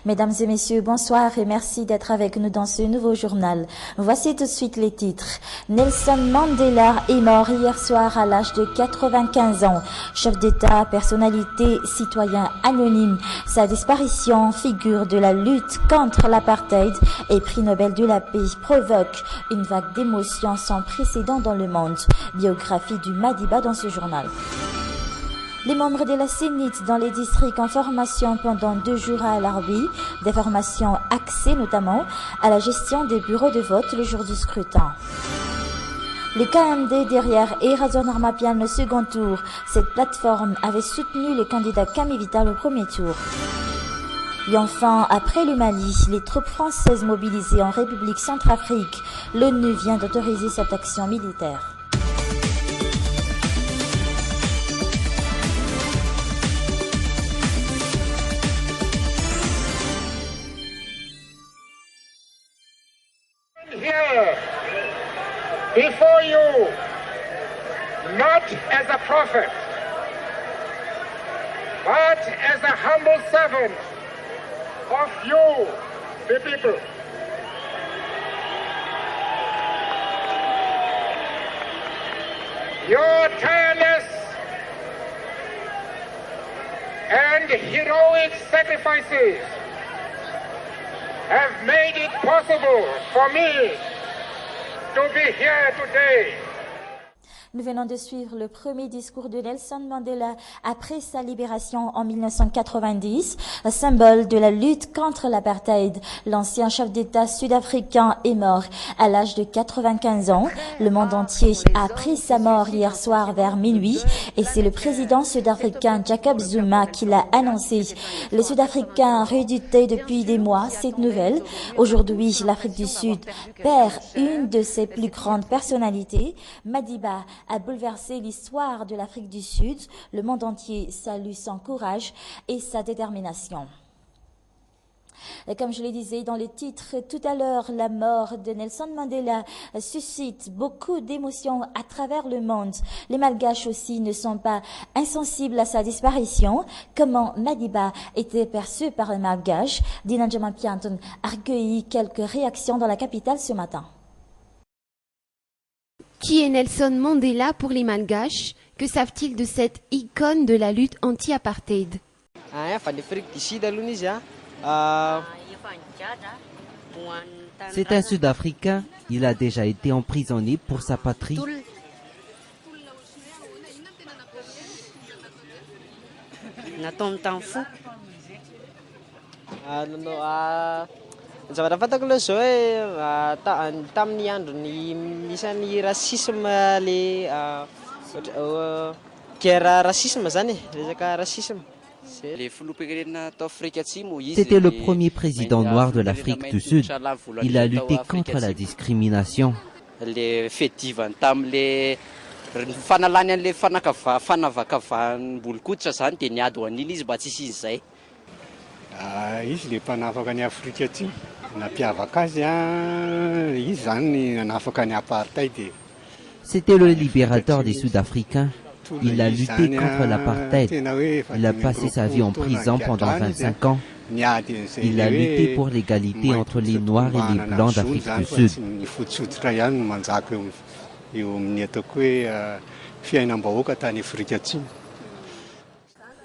Mesdames et messieurs, bonsoir et merci d'être avec nous dans ce nouveau journal. Voici tout de suite les titres. Nelson Mandela est mort hier soir à l'âge de 95 ans. Chef d'État, personnalité, citoyen anonyme. Sa disparition, figure de la lutte contre l'apartheid et prix Nobel de la paix, provoque une vague d'émotions sans précédent dans le monde. Biographie du Madiba dans ce journal. Les membres de la Sénit dans les districts en formation pendant 2 jours à Al-Arbi, des formations axées notamment à la gestion des bureaux de vote le jour du scrutin. Les KMD derrière Razon Armapian au second tour, cette plateforme avait soutenu le candidat Camille Vital au premier tour. Et enfin, après le Mali, les troupes françaises mobilisées en République Centrafrique, l'ONU vient d'autoriser cette action militaire. Here before you, not as a prophet, but as a humble servant of you, the people. Your tireless and heroic sacrifices have made it possible for me to be here today. Nous venons de suivre le premier discours de Nelson Mandela après sa libération en 1990, symbole de la lutte contre l'apartheid. L'ancien chef d'État sud-africain est mort à l'âge de 95 ans. Le monde entier a appris sa mort hier soir vers minuit et c'est le président sud-africain Jacob Zuma qui l'a annoncé. Les Sud-Africains redoutaient depuis des mois cette nouvelle. Aujourd'hui, l'Afrique du Sud perd une de ses plus grandes personnalités. Madiba a bouleversé l'histoire de l'Afrique du Sud. Le monde entier salue son courage et sa détermination. Et comme je le disais dans le titre tout à l'heure, la mort de Nelson Mandela suscite beaucoup d'émotions à travers le monde. Les Malgaches aussi ne sont pas insensibles à sa disparition. Comment Madiba était perçu par les Malgaches? Dina Djamapianton a recueilli quelques réactions dans la capitale ce matin. Qui est Nelson Mandela pour les Malgaches? Que savent-ils de cette icône de la lutte anti-apartheid? C'est un Sud-Africain. Il a déjà été emprisonné pour sa patrie. Zavatra fatako aloha zao hoe tamin'ny andron'ny misan'ny rasisme le guerre racisme zany resaka racisme. C'était le premier président noir de l'Afrique du Sud. Il a lutté contre la discrimination. Le fedivany tamin'le fanalany an'le fanavakavanim-bolokoditra zany dia niady ho an'iny izy mba tsy isian'izay. Izy le mpanafaka ny Afrika atsimo nampiavaka azy izy zany nanafaka ny apartheid. C'était le libérateur des Sud-Africains. Il a lutté contre l'apartheid. Il a passé sa vie en prison pendant 25 ans. Il a lutté pour l'égalité entre les Noirs et les Blancs d'Afrique du Sud.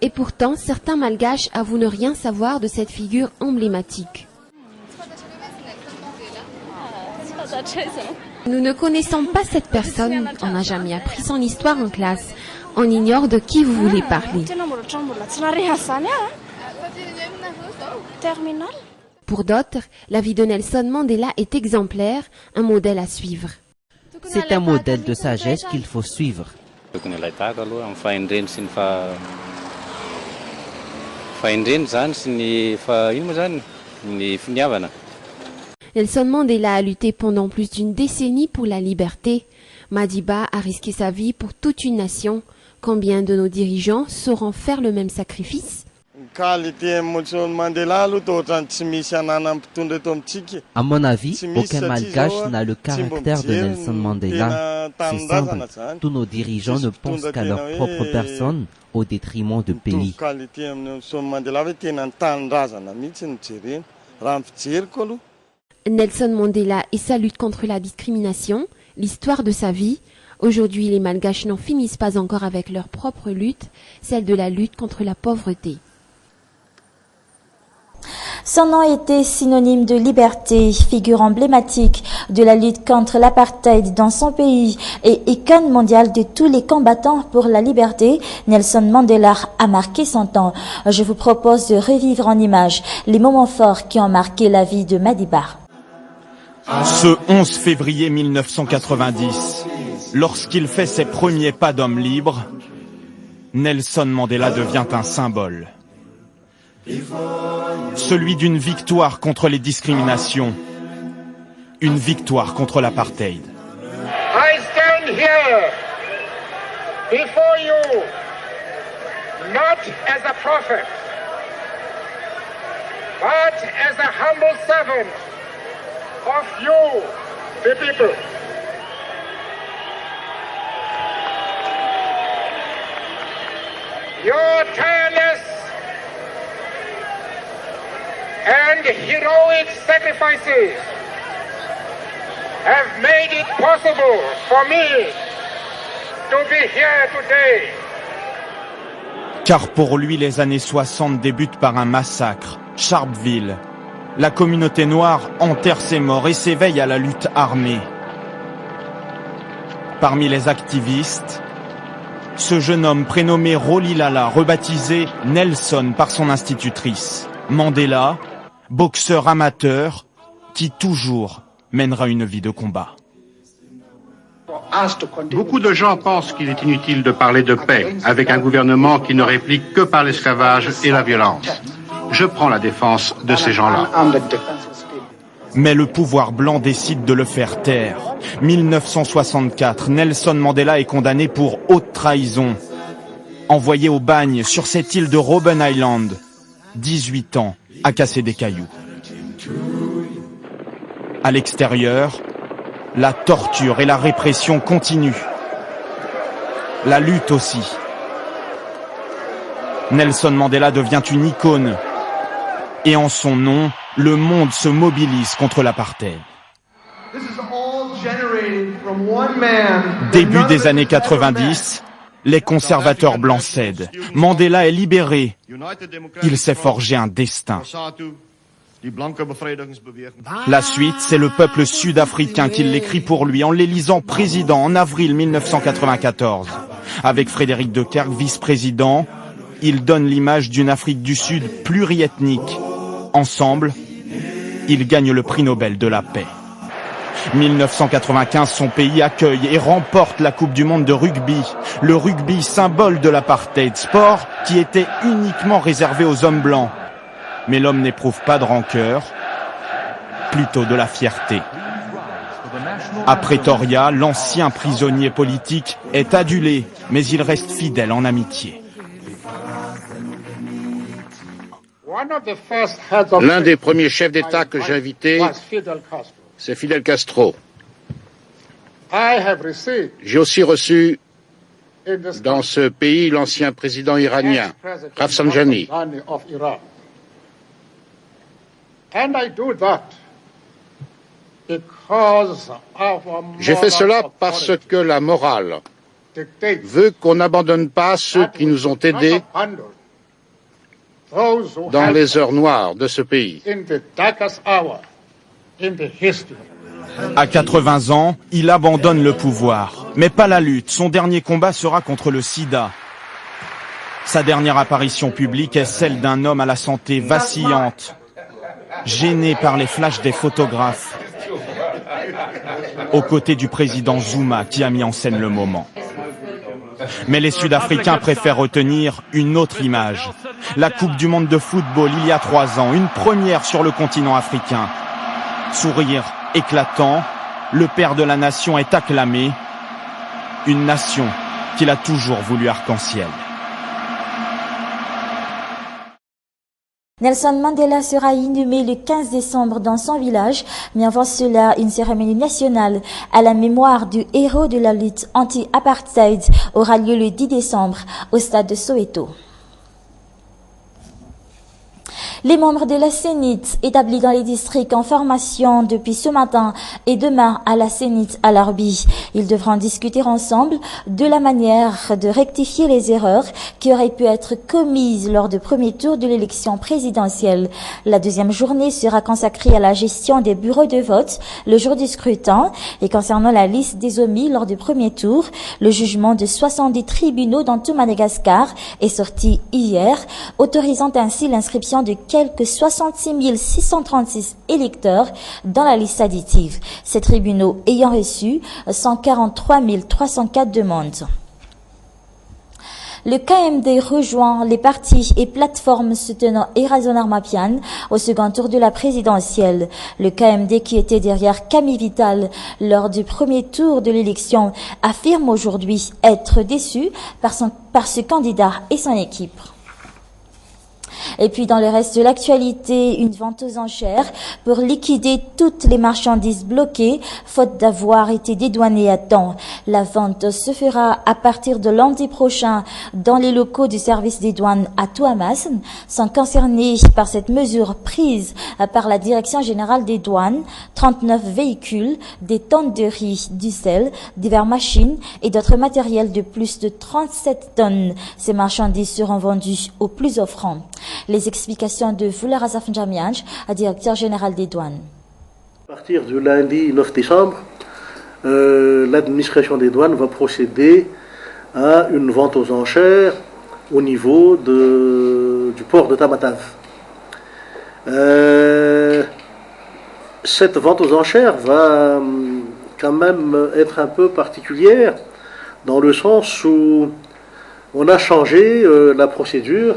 Et pourtant, certains Malgaches avouent ne rien savoir de cette figure emblématique. Nous ne connaissons pas cette personne, on n'a jamais appris son histoire en classe. On ignore de qui vous voulez parler. Pour d'autres, la vie de Nelson Mandela est exemplaire, un modèle à suivre. C'est un modèle de sagesse qu'il faut suivre. Nelson Mandela a lutté pendant plus d'une décennie pour la liberté. Madiba a risqué sa vie pour toute une nation. Combien de nos dirigeants sauront faire le même sacrifice? À mon avis, aucun Malgache n'a le caractère de Nelson Mandela. C'est simple, tous nos dirigeants ne pensent qu'à leur propre personne au détriment du pays. Nelson Mandela et sa lutte contre la discrimination, l'histoire de sa vie. Aujourd'hui, les Malgaches n'en finissent pas encore avec leur propre lutte, celle de la lutte contre la pauvreté. Son nom était synonyme de liberté, figure emblématique de la lutte contre l'apartheid dans son pays et icône mondiale de tous les combattants pour la liberté. Nelson Mandela a marqué son temps. Je vous propose de revivre en images les moments forts qui ont marqué la vie de Madiba. Ce 11 février 1990, lorsqu'il fait ses premiers pas d'homme libre, Nelson Mandela devient un symbole. Celui d'une victoire contre les discriminations, une victoire contre l'apartheid. I stand here before you not as a prophet, but as a humble servant of you, the people. Your tireless and heroic sacrifices have made it possible for me to be here today. Car pour lui, les années 60 débutent par un massacre, Sharpeville. La communauté noire enterre ses morts et s'éveille à la lutte armée. Parmi les activistes, ce jeune homme prénommé Rolihlahla, rebaptisé Nelson par son institutrice. Mandela, boxeur amateur, qui toujours mènera une vie de combat. Beaucoup de gens pensent qu'il est inutile de parler de paix avec un gouvernement qui ne réplique que par l'esclavage et la violence. Je prends la défense de ces gens-là. Mais le pouvoir blanc décide de le faire taire. 1964, Nelson Mandela est condamné pour haute trahison. Envoyé au bagne sur cette île de Robben Island, 18 ans à casser des cailloux. À l'extérieur, la torture et la répression continuent. La lutte aussi. Nelson Mandela devient une icône. Et en son nom, le monde se mobilise contre l'apartheid. Début des années 90, les conservateurs blancs cèdent. Mandela est libéré. Il s'est forgé un destin. La suite, c'est le peuple sud-africain qui l'écrit pour lui en l'élisant président en avril 1994. Avec Frédéric de Klerk, vice-président, il donne l'image d'une Afrique du Sud pluriethnique. Ensemble, ils gagnent le prix Nobel de la paix. 1995, son pays accueille et remporte la Coupe du monde de rugby. Le rugby, symbole de l'apartheid, sport qui était uniquement réservé aux hommes blancs. Mais l'homme n'éprouve pas de rancœur, plutôt de la fierté. À Pretoria, l'ancien prisonnier politique est adulé, mais il reste fidèle en amitié. L'un des premiers chefs d'État que j'ai invité, c'est Fidel Castro. J'ai aussi reçu dans ce pays l'ancien président iranien, Rafsanjani. J'ai fait cela parce que la morale veut qu'on n'abandonne pas ceux qui nous ont aidés dans les heures noires de ce pays. À 80 ans, il abandonne le pouvoir, mais pas la lutte. Son dernier combat sera contre le sida. Sa dernière apparition publique est celle d'un homme à la santé vacillante, gêné par les flashs des photographes, aux côtés du président Zuma qui a mis en scène le moment. Mais les Sud-Africains préfèrent retenir une autre image. La Coupe du monde de football il y a 3 ans, une première sur le continent africain. Sourire éclatant, le père de la nation est acclamé. Une nation qu'il a toujours voulu arc-en-ciel. Nelson Mandela sera inhumé le 15 décembre dans son village, mais avant cela, une cérémonie nationale à la mémoire du héros de la lutte anti-apartheid aura lieu le 10 décembre au stade de Soweto. Les membres de la Sénite établis dans les districts en formation depuis ce matin et demain à la Sénite à l'Arbi. Ils devront discuter ensemble de la manière de rectifier les erreurs qui auraient pu être commises lors du premier tour de l'élection présidentielle. La deuxième journée sera consacrée à la gestion des bureaux de vote le jour du scrutin et concernant la liste des omis lors du premier tour, le jugement de 70 tribunaux dans tout Madagascar est sorti hier, autorisant ainsi l'inscription de quelques 66 636 électeurs dans la liste additive, ces tribunaux ayant reçu 143 304 demandes. Le KMD rejoint les partis et plateformes soutenant Erason Armapian au second tour de la présidentielle. Le KMD, qui était derrière Camille Vital lors du premier tour de l'élection, affirme aujourd'hui être déçu par ce candidat et son équipe. Et puis dans le reste de l'actualité, une vente aux enchères pour liquider toutes les marchandises bloquées, faute d'avoir été dédouanées à temps. La vente se fera à partir de lundi prochain dans les locaux du service des douanes à Touamas. Sont concernés par cette mesure prise par la Direction générale des douanes, 39 véhicules, des tonnes de riz, du sel, divers machines et d'autres matériels de plus de 37 tonnes. Ces marchandises seront vendues au plus offrant. Les explications de Fuller Azaf Njamianj, directeur général des douanes. À partir du lundi 9 décembre, l'administration des douanes va procéder à une vente aux enchères au niveau du port de Tamatave. Cette vente aux enchères va quand même être un peu particulière dans le sens où on a changé la procédure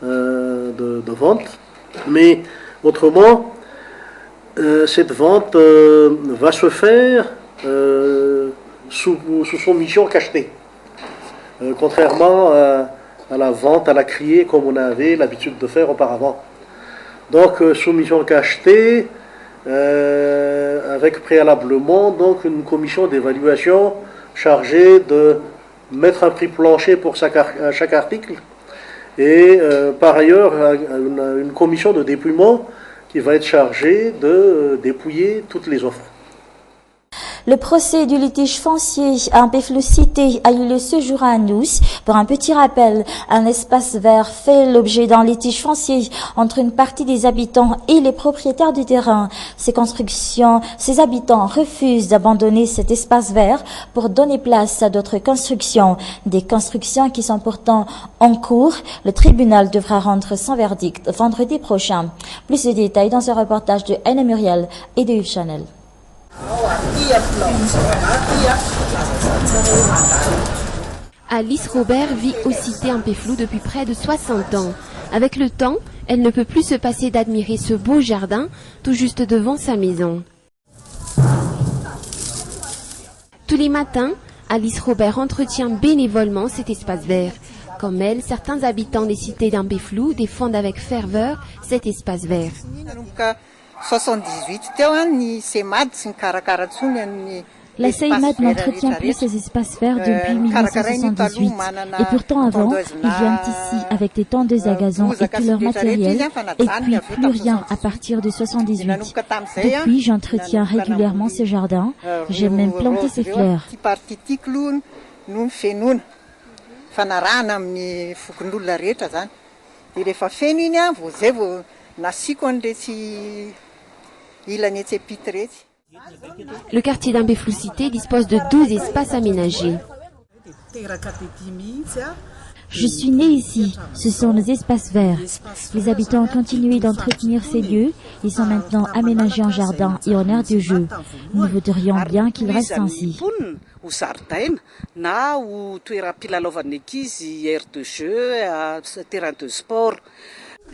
de vente, mais autrement, cette vente va se faire sous soumission cachetée, contrairement à la vente à la criée comme on avait l'habitude de faire auparavant. Donc soumission cachetée avec préalablement donc une commission d'évaluation chargée de mettre un prix plancher pour chaque article. Et par ailleurs, une commission de dépouillement qui va être chargée de dépouiller toutes les offres. Le procès du litige foncier à Ampeflou-Cité a eu lieu ce jour à Anous. Pour un petit rappel, un espace vert fait l'objet d'un litige foncier entre une partie des habitants et les propriétaires du terrain. Ces habitants refusent d'abandonner cet espace vert pour donner place à d'autres constructions. Des constructions qui sont pourtant en cours. Le tribunal devra rendre son verdict vendredi prochain. Plus de détails dans ce reportage de Anna Muriel et de Yves Chanel. Alice Robert vit aux cités Ampeflou depuis près de 60 ans. Avec le temps, elle ne peut plus se passer d'admirer ce beau jardin tout juste devant sa maison. Tous les matins, Alice Robert entretient bénévolement cet espace vert. Comme elle, certains habitants des cités d'Ampeflou défendent avec ferveur cet espace vert. 78 La CEIMAD n'entretient plus ces espaces verts depuis 1978. Et pourtant avant, ils viennent ici avec des tondeuses à gazon et tout leur matériel, et puis plus rien à partir de 78. Depuis, j'entretiens régulièrement ce jardin. J'ai même planté ces fleurs. Le quartier d'Ampeflou-Cité dispose de 12 espaces aménagés. Je suis née ici, ce sont nos espaces verts. Les habitants ont continué d'entretenir ces lieux, ils sont maintenant aménagés en jardin et en aire de jeu. Nous voudrions bien qu'ils restent ainsi.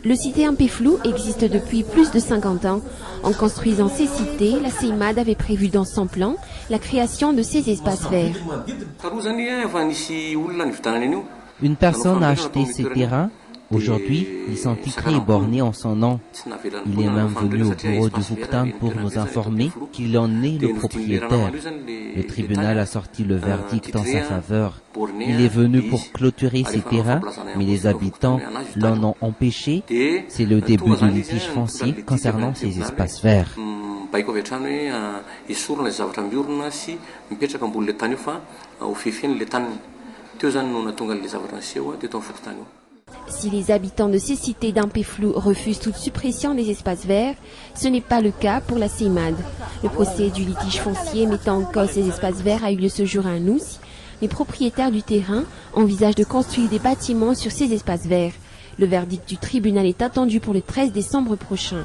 Le cité Ampeflou existe depuis plus de 50 ans. En construisant ces cités, la CEIMAD avait prévu dans son plan la création de ces espaces verts. Une personne a acheté ces terrains Aujourd'hui, ils sont titrés et bornés en son nom. Il est même venu au bureau du Vuktan pour nous informer qu'il en est le propriétaire. Le tribunal a sorti le verdict en sa faveur. Il est venu pour clôturer ses terrains, mais les habitants l'en ont empêché. C'est le début du litige foncier concernant ces espaces verts. Si les habitants de ces cités d'Ampeflou refusent toute suppression des espaces verts, ce n'est pas le cas pour la CEMAD. Le procès du litige foncier mettant en cause ces espaces verts a eu lieu ce jour à Noussi. Les propriétaires du terrain envisagent de construire des bâtiments sur ces espaces verts. Le verdict du tribunal est attendu pour le 13 décembre prochain.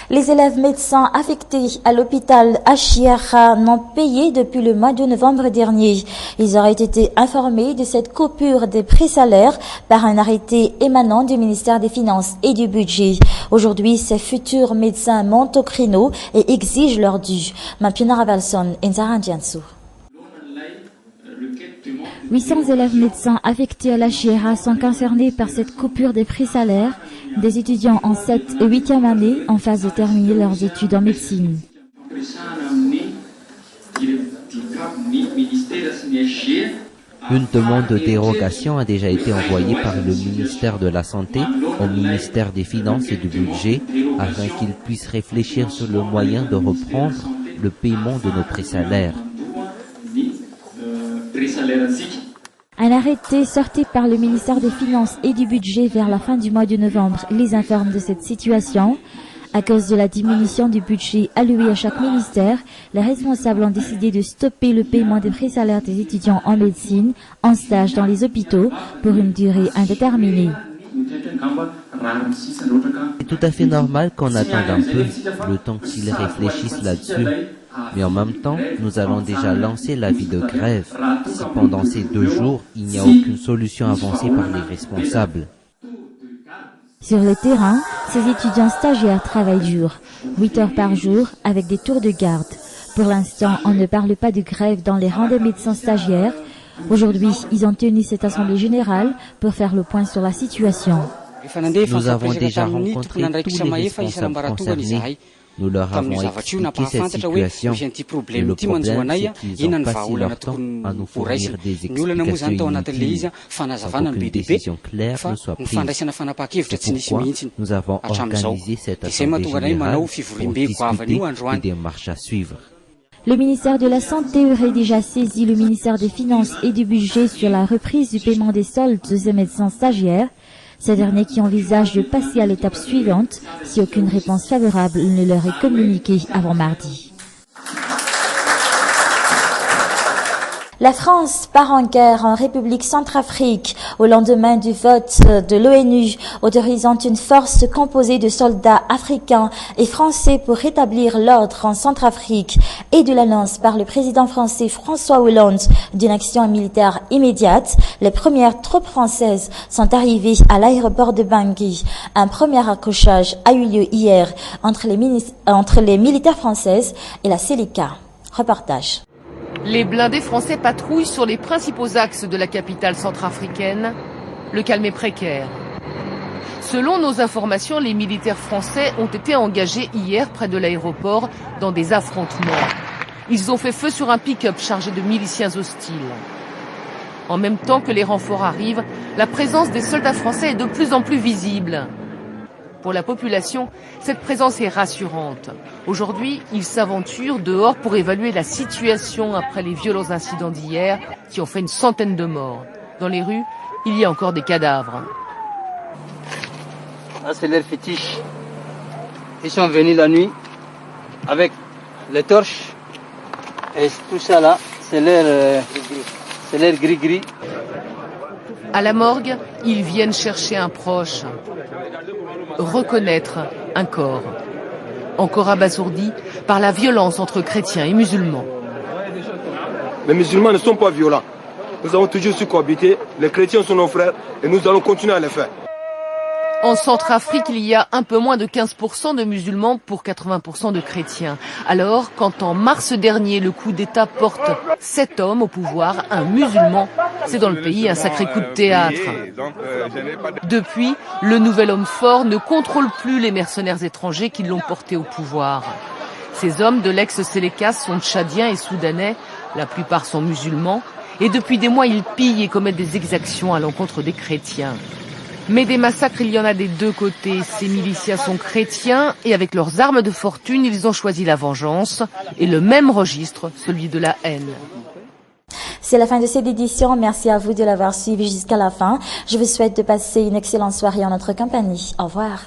Les élèves médecins affectés à l'hôpital Achiara n'ont payé depuis le mois de novembre dernier. Ils auraient été informés de cette coupure des pré-salaires par un arrêté émanant du ministère des Finances et du Budget. Aujourd'hui, ces futurs médecins montent au créneau et exigent leur dû. Mampiona Ravalson, Enzara Ndiansou. 800 élèves médecins affectés à l'Achiera sont concernés par cette coupure des pré-salaires des étudiants en 7 et 8e année en phase de terminer leurs études en médecine. Une demande de dérogation a déjà été envoyée par le ministère de la Santé au ministère des Finances et du Budget afin qu'ils puissent réfléchir sur le moyen de reprendre le paiement de nos pré-salaires. Un arrêté sorti par le ministère des Finances et du Budget vers la fin du mois de novembre les informe de cette situation. À cause de la diminution du budget alloué à chaque ministère, les responsables ont décidé de stopper le paiement des pré-salaires des étudiants en médecine en stage dans les hôpitaux pour une durée indéterminée. C'est tout à fait normal qu'on attende un peu, le temps qu'ils réfléchissent là-dessus. Mais en même temps, nous allons déjà lancer l'avis de grève si pendant ces 2 jours, il n'y a aucune solution avancée par les responsables. Sur le terrain, ces étudiants stagiaires travaillent dur, 8 heures par jour avec des tours de garde. Pour l'instant, on ne parle pas de grève dans les rangs des médecins stagiaires. Aujourd'hui, ils ont tenu cette assemblée générale pour faire le point sur la situation. Nous avons déjà rencontré tous les responsables concernés. Nous leur avons expliqué cette situation. Et le problème, c'est qu'ils ont passé leur temps à nous fournir des explications inutiles, sans qu'aucune décision claire ne soit prise. C'est pourquoi nous avons organisé cette assemblée générale pour discuter des démarches à suivre. Le ministère de la Santé aurait déjà saisi le ministère des Finances et du Budget sur la reprise du paiement des soldes de ces médecins stagiaires. Ces derniers qui envisagent de passer à l'étape suivante si aucune réponse favorable ne leur est communiquée avant mardi. La France part en guerre en République Centrafrique au lendemain du vote de l'ONU autorisant une force composée de soldats africains et français pour rétablir l'ordre en Centrafrique et de l'annonce par le président français François Hollande d'une action militaire immédiate. Les premières troupes françaises sont arrivées à l'aéroport de Bangui. Un premier accrochage a eu lieu hier entre les militaires françaises et la Seleka. Reportage. Les blindés français patrouillent sur les principaux axes de la capitale centrafricaine. Le calme est précaire. Selon nos informations, les militaires français ont été engagés hier près de l'aéroport dans des affrontements. Ils ont fait feu sur un pick-up chargé de miliciens hostiles. En même temps que les renforts arrivent, la présence des soldats français est de plus en plus visible. Pour la population, cette présence est rassurante. Aujourd'hui, ils s'aventurent dehors pour évaluer la situation après les violents incidents d'hier qui ont fait une centaine de morts. Dans les rues, il y a encore des cadavres. Là, c'est leur fétiche. Ils sont venus la nuit avec les torches et tout ça là, c'est leur gris-gris. À la morgue, ils viennent chercher un proche. Reconnaître un corps. Encore abasourdi par la violence entre chrétiens et musulmans. Les musulmans ne sont pas violents. Nous avons toujours su cohabiter. Les chrétiens sont nos frères et nous allons continuer à le faire. En Centrafrique, il y a un peu moins de 15% de musulmans pour 80% de chrétiens. Alors, quand en mars dernier, le coup d'État porte 7 hommes au pouvoir, un musulman, c'est dans le pays un sacré coup de théâtre. Depuis, le nouvel homme fort ne contrôle plus les mercenaires étrangers qui l'ont porté au pouvoir. Ces hommes de l'ex-Séléka sont tchadiens et soudanais, la plupart sont musulmans, et depuis des mois, ils pillent et commettent des exactions à l'encontre des chrétiens. Mais des massacres, il y en a des deux côtés. Ces milicias sont chrétiens et avec leurs armes de fortune, ils ont choisi la vengeance et le même registre, celui de la haine. C'est la fin de cette édition. Merci à vous de l'avoir suivi jusqu'à la fin. Je vous souhaite de passer une excellente soirée en notre compagnie. Au revoir.